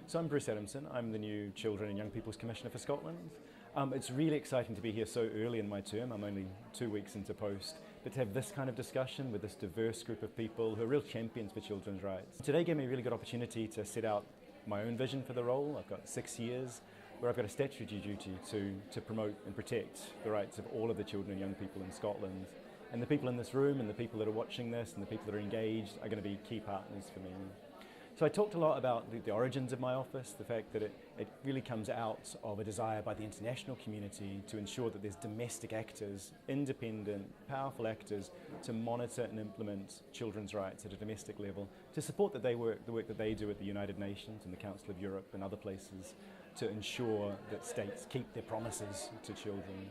So I'm Bruce Adamson. I'm the new Children and Young People's Commissioner for Scotland. It's really exciting to be here so early in my term. I'm only 2 weeks into post, but to have this kind of discussion with this diverse group of people who are real champions for children's rights. Today gave me a really good opportunity to set out my own vision for the role. I've got 6 years where I've got a statutory duty to promote and protect the rights of all of the children and young people in Scotland. And the people in this room and the people that are watching this and the people that are engaged are going to be key partners for me. So I talked a lot about the origins of my office, the fact that it really comes out of a desire by the international community to ensure that there's domestic actors, independent, powerful actors, to monitor and implement children's rights at a domestic level, to support the work that they do at the United Nations and the Council of Europe and other places to ensure that states keep their promises to children.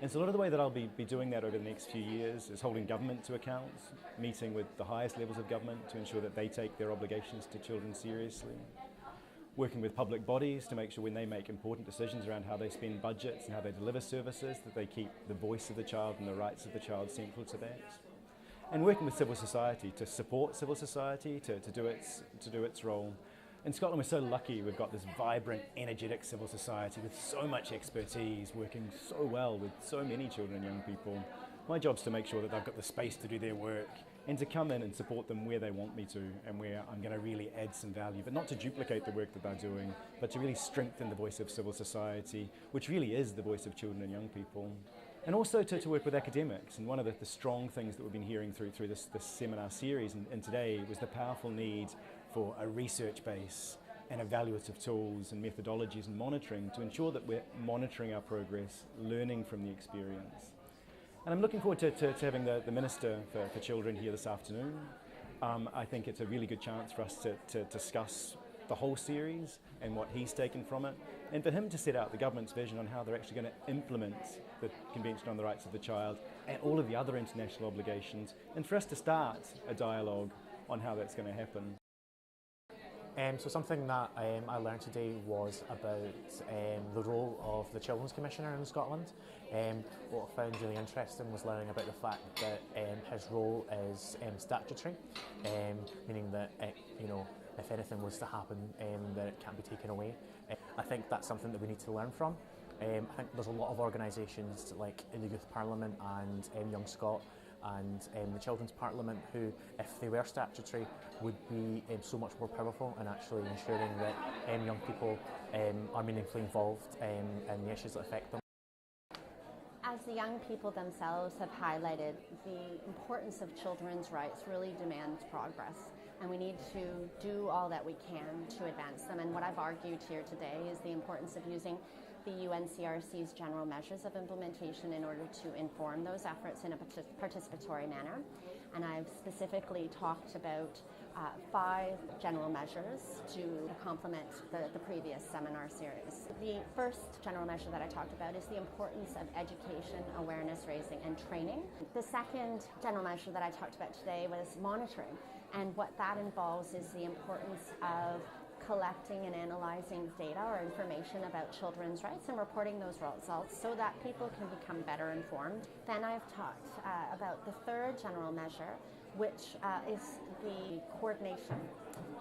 And so a lot of the way that I'll be doing that over the next few years is holding government to account, meeting with the highest levels of government to ensure that they take their obligations to children seriously, working with public bodies to make sure when they make important decisions around how they spend budgets and how they deliver services that they keep the voice of the child and the rights of the child central to that. And working with civil society to support civil society to do its role. In Scotland, we're so lucky we've got this vibrant, energetic civil society with so much expertise, working so well with so many children and young people. My job's to make sure that they've got the space to do their work and to come in and support them where they want me to and where I'm going to really add some value, but not to duplicate the work that they're doing, but to really strengthen the voice of civil society, which really is the voice of children and young people. And also to work with academics. And one of the strong things that we've been hearing through this seminar series and today was the powerful need for a research base and evaluative tools and methodologies and monitoring to ensure that we're monitoring our progress, learning from the experience. And I'm looking forward to having the Minister for Children here this afternoon. I think it's a really good chance for us to discuss the whole series and what he's taken from it, and for him to set out the government's vision on how they're actually going to implement the Convention on the Rights of the Child and all of the other international obligations, and for us to start a dialogue on how that's going to happen. So something that I learned today was about the role of the Children's Commissioner in Scotland. What I found really interesting was learning about the fact that his role is statutory, meaning that if anything was to happen, that it can't be taken away. I think that's something that we need to learn from. I think there's a lot of organisations like the Youth Parliament and Young Scot and the Children's Parliament who, if they were statutory, would be so much more powerful in actually ensuring that young people are meaningfully involved in the issues that affect them. As the young people themselves have highlighted, the importance of children's rights really demands progress, and we need to do all that we can to advance them. And what I've argued here today is the importance of using the UNCRC's general measures of implementation in order to inform those efforts in a participatory manner. And I've specifically talked about 5 general measures to complement the previous seminar series. The first general measure that I talked about is the importance of education, awareness raising, and training. The second general measure that I talked about today was monitoring, and what that involves is the importance of collecting and analyzing data or information about children's rights and reporting those results so that people can become better informed. Then I've talked about the third general measure, which is the coordination.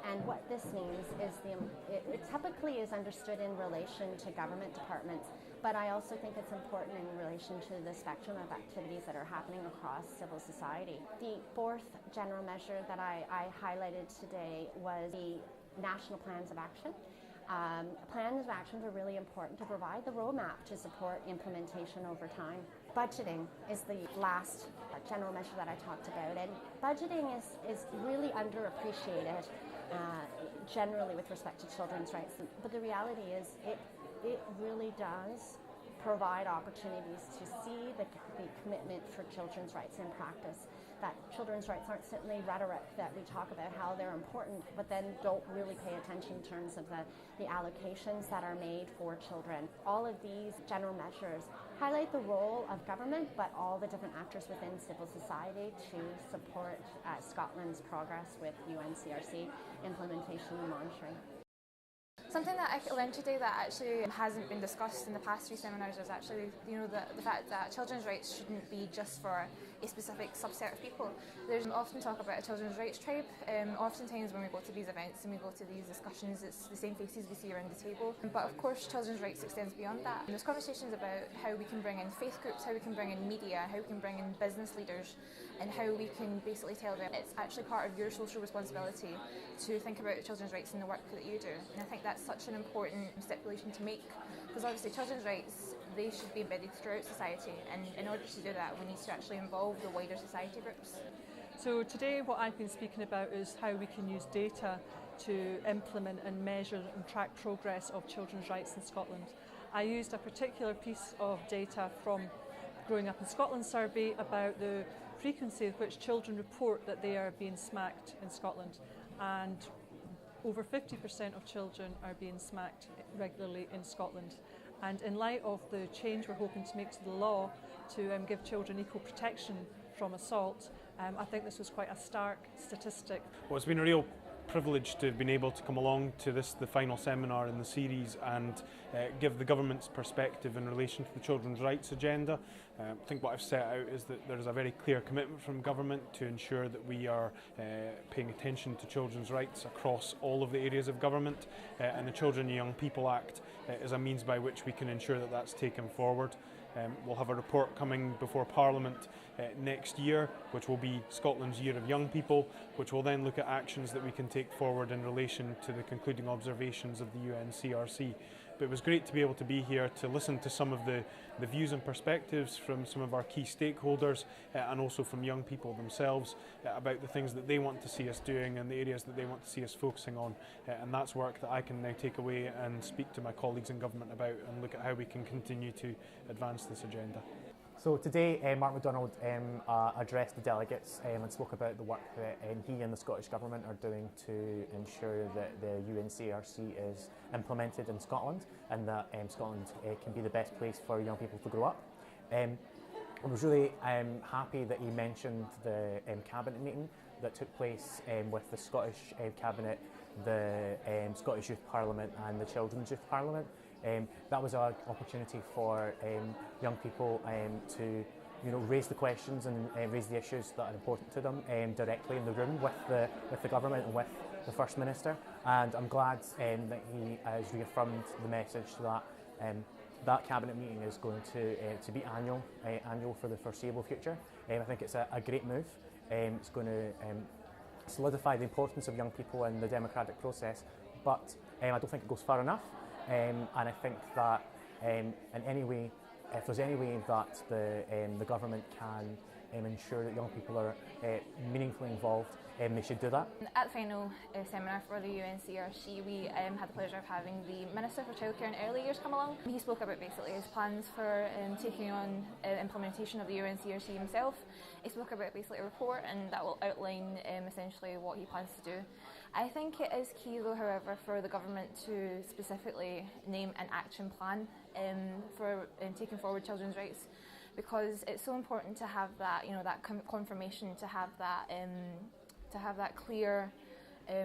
And what this means is it typically is understood in relation to government departments, but I also think it's important in relation to the spectrum of activities that are happening across civil society. The fourth general measure that I highlighted today was the national plans of action. Plans of action are really important to provide the roadmap to support implementation over time. Budgeting is the last general measure that I talked about, and budgeting is really underappreciated generally with respect to children's rights, but the reality is it really does provide opportunities to see the commitment for children's rights in practice. That children's rights aren't simply rhetoric that we talk about how they're important, but then don't really pay attention in terms of the allocations that are made for children. All of these general measures highlight the role of government, but all the different actors within civil society to support Scotland's progress with UNCRC implementation and monitoring. Something that I learned today that actually hasn't been discussed in the past 3 seminars is actually, the fact that children's rights shouldn't be just for a specific subset of people. There's often talk about a children's rights tribe. Oftentimes when we go to these events and we go to these discussions, it's the same faces we see around the table. But of course, children's rights extends beyond that. And there's conversations about how we can bring in faith groups, how we can bring in media, how we can bring in business leaders, and how we can basically tell them it's actually part of your social responsibility to think about children's rights in the work that you do. And I think that's such an important stipulation to make, because obviously children's rights, they should be embedded throughout society, and in order to do that we need to actually involve the wider society groups. So today what I've been speaking about is how we can use data to implement and measure and track progress of children's rights in Scotland. I used a particular piece of data from Growing Up in Scotland survey about the frequency with which children report that they are being smacked in Scotland, and over 50% of children are being smacked regularly in Scotland. And in light of the change we're hoping to make to the law to give children equal protection from assault, I think this was quite a stark statistic. Well, it's been a real privilege to have been able to come along to the final seminar in the series and give the government's perspective in relation to the children's rights agenda. I think what I've set out is that there is a very clear commitment from government to ensure that we are paying attention to children's rights across all of the areas of government, and the Children and Young People Act is a means by which we can ensure that that's taken forward. We'll have a report coming before Parliament next year, which will be Scotland's Year of Young People, which will then look at actions that we can take forward in relation to the concluding observations of the UNCRC. But it was great to be able to be here to listen to some of the views and perspectives from some of our key stakeholders and also from young people themselves about the things that they want to see us doing and the areas that they want to see us focusing on. And that's work that I can now take away and speak to my colleagues in government about and look at how we can continue to advance this agenda. So today Mark MacDonald addressed the delegates and spoke about the work that he and the Scottish Government are doing to ensure that the UNCRC is implemented in Scotland and that Scotland can be the best place for young people to grow up. I was really happy that he mentioned the Cabinet meeting that took place with the Scottish Cabinet, the Scottish Youth Parliament and the Children's Youth Parliament. That was an opportunity for young people to raise the questions and raise the issues that are important to them directly in the room with the government and with the First Minister. And I'm glad that he has reaffirmed the message that that Cabinet meeting is going to be annual for the foreseeable future. I think it's a great move. It's going to solidify the importance of young people in the democratic process, but I don't think it goes far enough. And I think that in any way, if there's any way that the government can ensure that young people are meaningfully involved, they should do that. At the final seminar for the UNCRC, we had the pleasure of having the Minister for Childcare and Early Years come along. He spoke about basically his plans for taking on implementation of the UNCRC himself. He spoke about basically a report, and that will outline essentially what he plans to do. I think it is key though, however, for the government to specifically name an action plan for taking forward children's rights, because it's so important to have that, that confirmation, to have that clear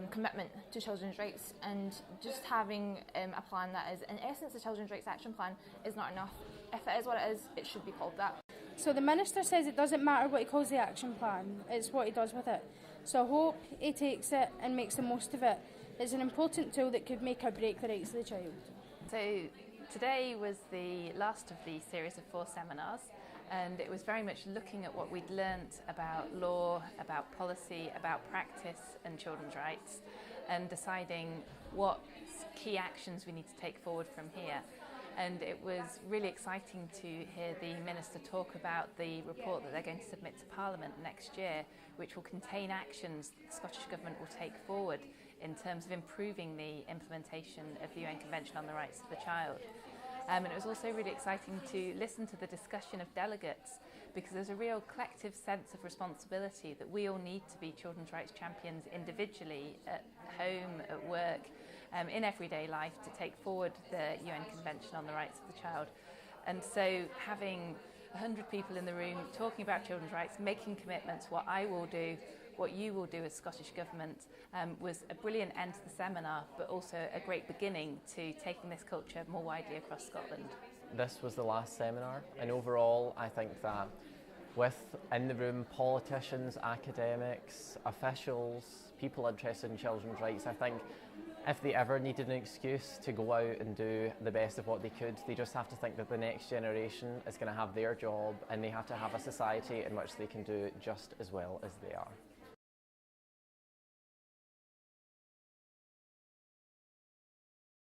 commitment to children's rights, and just having a plan that is, in essence, a children's rights action plan is not enough. If it is what it is, it should be called that. So the Minister says it doesn't matter what he calls the action plan, it's what he does with it. So I hope he takes it and makes the most of it. It's an important tool that could make or break the rights of the child. So today was the last of the series of 4 seminars, and it was very much looking at what we'd learnt about law, about policy, about practice and children's rights, and deciding what key actions we need to take forward from here. And it was really exciting to hear the Minister talk about the report that they're going to submit to Parliament next year, which will contain actions that the Scottish Government will take forward in terms of improving the implementation of the UN Convention on the Rights of the Child. And it was also really exciting to listen to the discussion of delegates, because there's a real collective sense of responsibility that we all need to be children's rights champions individually, at home, at work, in everyday life, to take forward the UN Convention on the Rights of the Child. And so having 100 people in the room talking about children's rights, making commitments, what I will do, what you will do as Scottish Government was a brilliant end to the seminar, but also a great beginning to taking this culture more widely across Scotland. This was the last seminar, and overall I think that with in the room politicians, academics, officials, people interested in children's rights, I think if they ever needed an excuse to go out and do the best of what they could, they just have to think that the next generation is going to have their job and they have to have a society in which they can do just as well as they are.